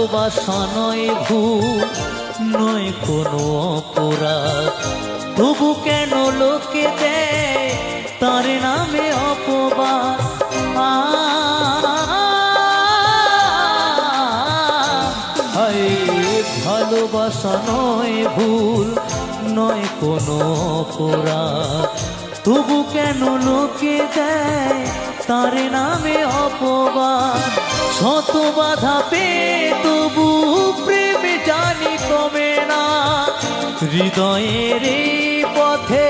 ভালোবাসা নয় ভুল, নয় কোনো অপরাধ, তবু কেন লোকে দেয় তার নামে অপবাদ। ভালোবাসা নয় ভুল, নয় কোনো অপরাধ, তবু কেন লোকে দেয় তার নামে অপবাদ। শত বাধা পেয়ে তবু প্রেম জানি কমে না, হৃদয়ের এই পথে